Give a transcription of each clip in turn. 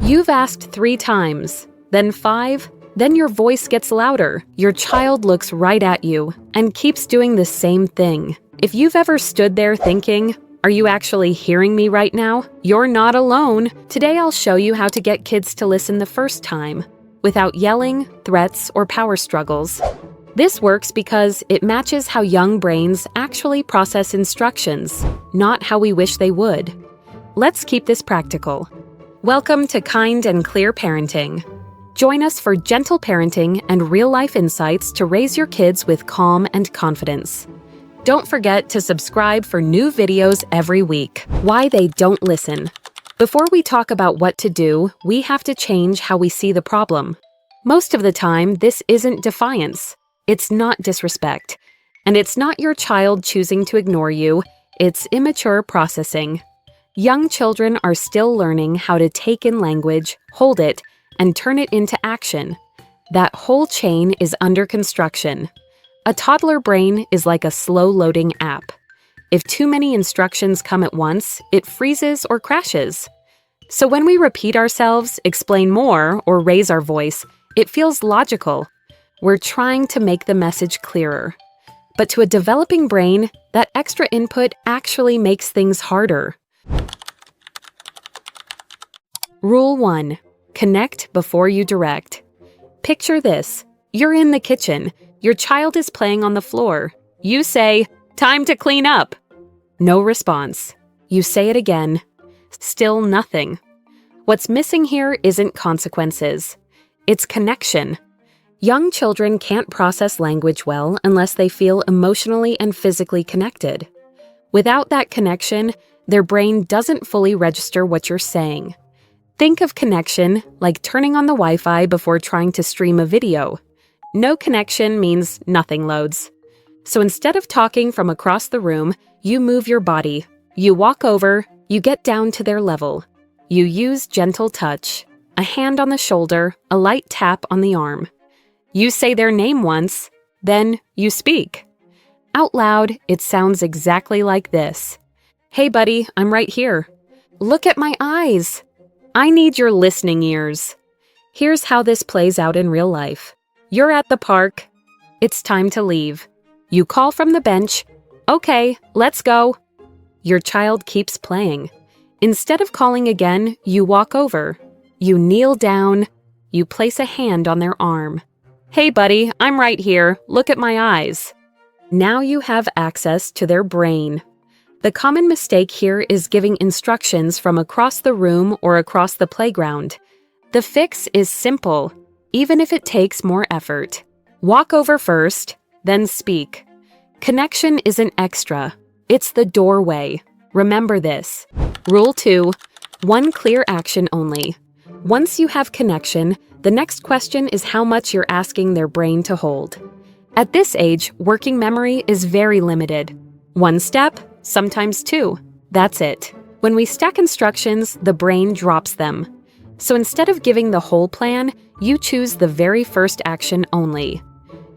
You've asked 3 times, then 5, then your voice gets louder. Your child looks right at you and keeps doing the same thing. If you've ever stood there thinking, "Are you actually hearing me right now?" You're not alone. Today I'll show you how to get kids to listen the first time, without yelling, threats, or power struggles. This works because it matches how young brains actually process instructions, not how we wish they would. Let's keep this practical. Welcome to Kind and Clear Parenting. Join us for gentle parenting and real-life insights to raise your kids with calm and confidence. Don't forget to subscribe for new videos every week. Why they don't listen. Before we talk about what to do, we have to change how we see the problem. Most of the time, this isn't defiance. It's not disrespect. And it's not your child choosing to ignore you. It's immature processing. Young children are still learning how to take in language, hold it, and turn it into action. That whole chain is under construction. A toddler brain is like a slow-loading app. If too many instructions come at once, it freezes or crashes. So when we repeat ourselves, explain more, or raise our voice, it feels logical. We're trying to make the message clearer. But to a developing brain, that extra input actually makes things harder. Rule 1. Connect before you direct. Picture this. You're in the kitchen. Your child is playing on the floor. You say, "Time to clean up." No response. You say it again. Still nothing. What's missing here isn't consequences. It's connection. Young children can't process language well unless they feel emotionally and physically connected. Without that connection, their brain doesn't fully register what you're saying. Think of connection like turning on the Wi-Fi before trying to stream a video. No connection means nothing loads. So instead of talking from across the room, you move your body. You walk over, you get down to their level. You use gentle touch, a hand on the shoulder, a light tap on the arm. You say their name once, then you speak. Out loud, it sounds exactly like this. "Hey buddy, I'm right here. Look at my eyes. I need your listening ears." Here's how this plays out in real life. You're at the park. It's time to leave. You call from the bench. "Okay, let's go." Your child keeps playing. Instead of calling again, you walk over. You kneel down. You place a hand on their arm. "Hey buddy, I'm right here. Look at my eyes." Now you have access to their brain. The common mistake here is giving instructions from across the room or across the playground. The fix is simple, even if it takes more effort. Walk over first, then speak. Connection isn't extra. It's the doorway. Remember this. Rule 2. One clear action only. Once you have connection, the next question is how much you're asking their brain to hold. At this age, working memory is very limited. 1 step, sometimes 2. That's it. When we stack instructions, the brain drops them. So instead of giving the whole plan, you choose the very first action only.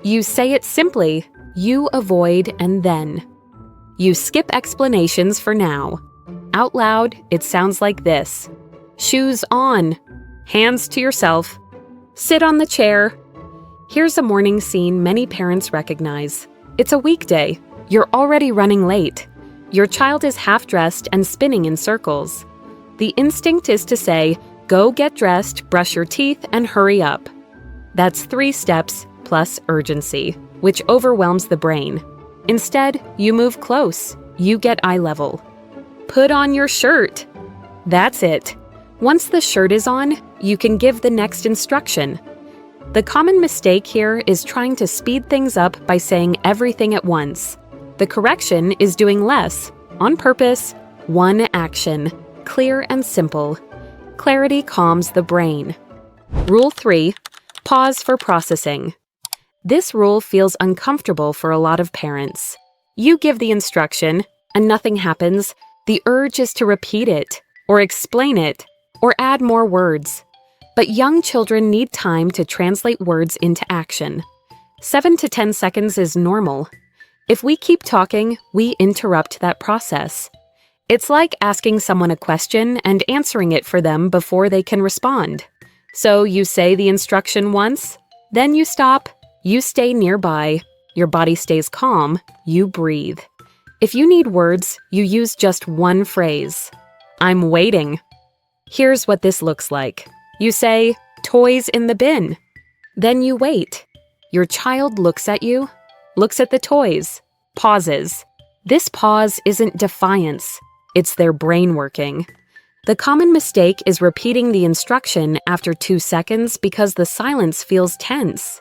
You say it simply, you avoid and then. You skip explanations for now. Out loud, it sounds like this. Shoes on. Hands to yourself. Sit on the chair. Here's a morning scene many parents recognize. It's a weekday. You're already running late. Your child is half-dressed and spinning in circles. The instinct is to say, "Go get dressed, brush your teeth, and hurry up." That's 3 steps plus urgency, which overwhelms the brain. Instead, you move close. You get eye level. Put on your shirt. That's it. Once the shirt is on, you can give the next instruction. The common mistake here is trying to speed things up by saying everything at once. The correction is doing less, on purpose, one action, clear and simple. Clarity calms the brain. Rule 3. Pause for processing. This rule feels uncomfortable for a lot of parents. You give the instruction, and nothing happens. The urge is to repeat it, or explain it, or add more words. But young children need time to translate words into action. 7 to 10 seconds is normal. If we keep talking, we interrupt that process. It's like asking someone a question and answering it for them before they can respond. So you say the instruction once, then you stop, you stay nearby, your body stays calm, you breathe. If you need words, you use just one phrase. I'm waiting. Here's what this looks like. You say, toys in the bin. Then you wait. Your child looks at you, looks at the toys, pauses. This pause isn't defiance. It's their brain working. The common mistake is repeating the instruction after 2 seconds because the silence feels tense.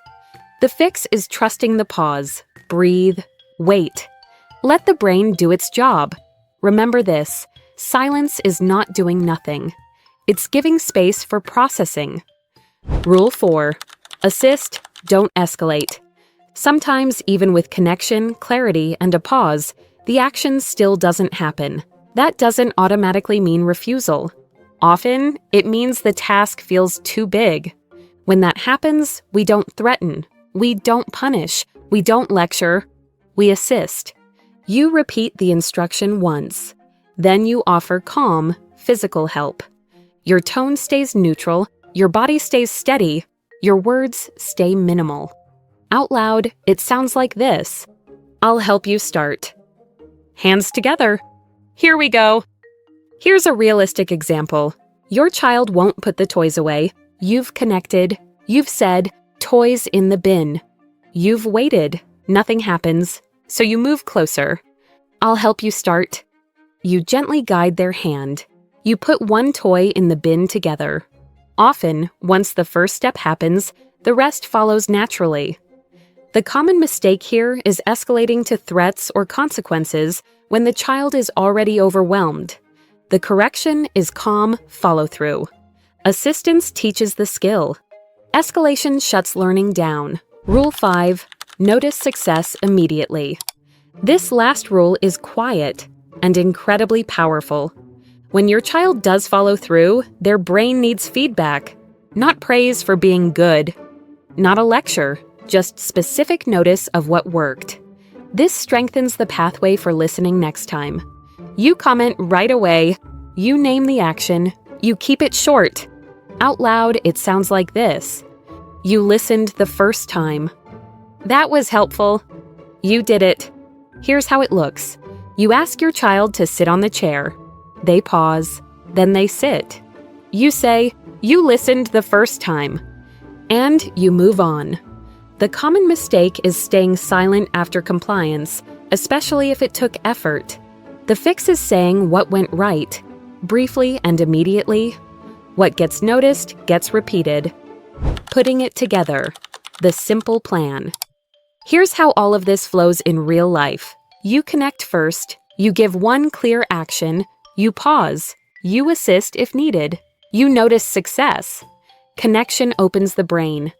The fix is trusting the pause. Breathe. Wait. Let the brain do its job. Remember this, silence is not doing nothing. It's giving space for processing. Rule 4. Assist, don't escalate. Sometimes, even with connection, clarity, and a pause, the action still doesn't happen. That doesn't automatically mean refusal. Often, it means the task feels too big. When that happens, we don't threaten, we don't punish, we don't lecture, we assist. You repeat the instruction once. Then you offer calm, physical help. Your tone stays neutral, your body stays steady, your words stay minimal. Out loud, it sounds like this. I'll help you start. Hands together. Here we go. Here's a realistic example. Your child won't put the toys away. You've connected. You've said, toys in the bin. You've waited. Nothing happens. So you move closer. I'll help you start. You gently guide their hand. You put one toy in the bin together. Often, once the first step happens, the rest follows naturally. The common mistake here is escalating to threats or consequences when the child is already overwhelmed. The correction is calm follow-through. Assistance teaches the skill. Escalation shuts learning down. Rule 5. Notice success immediately. This last rule is quiet and incredibly powerful. When your child does follow through, their brain needs feedback, not praise for being good, not a lecture, just specific notice of what worked. This strengthens the pathway for listening next time. You comment right away, you name the action, you keep it short. Out loud, it sounds like this. You listened the first time. That was helpful. You did it. Here's how it looks. You ask your child to sit on the chair. They pause, then they sit. You say, you listened the first time. And you move on. The common mistake is staying silent after compliance, especially if it took effort. The fix is saying what went right, briefly and immediately. What gets noticed gets repeated. Putting it together. The simple plan. Here's how all of this flows in real life. You connect first, you give one clear action, you pause, you assist if needed, you notice success. Connection opens the brain.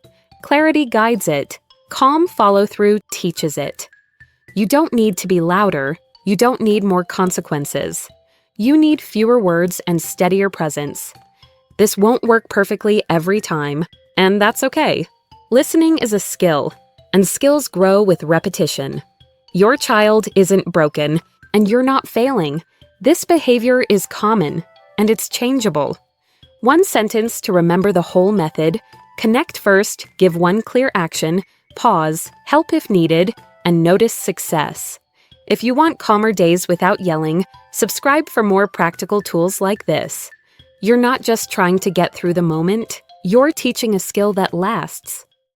Clarity guides it. Calm follow-through teaches it. You don't need to be louder. You don't need more consequences. You need fewer words and steadier presence. This won't work perfectly every time, and that's okay. Listening is a skill, and skills grow with repetition. Your child isn't broken, and you're not failing. This behavior is common, and it's changeable. One sentence to remember the whole method: connect first, give one clear action, pause, help if needed, and notice success. If you want calmer days without yelling, subscribe for more practical tools like this. You're not just trying to get through the moment, you're teaching a skill that lasts.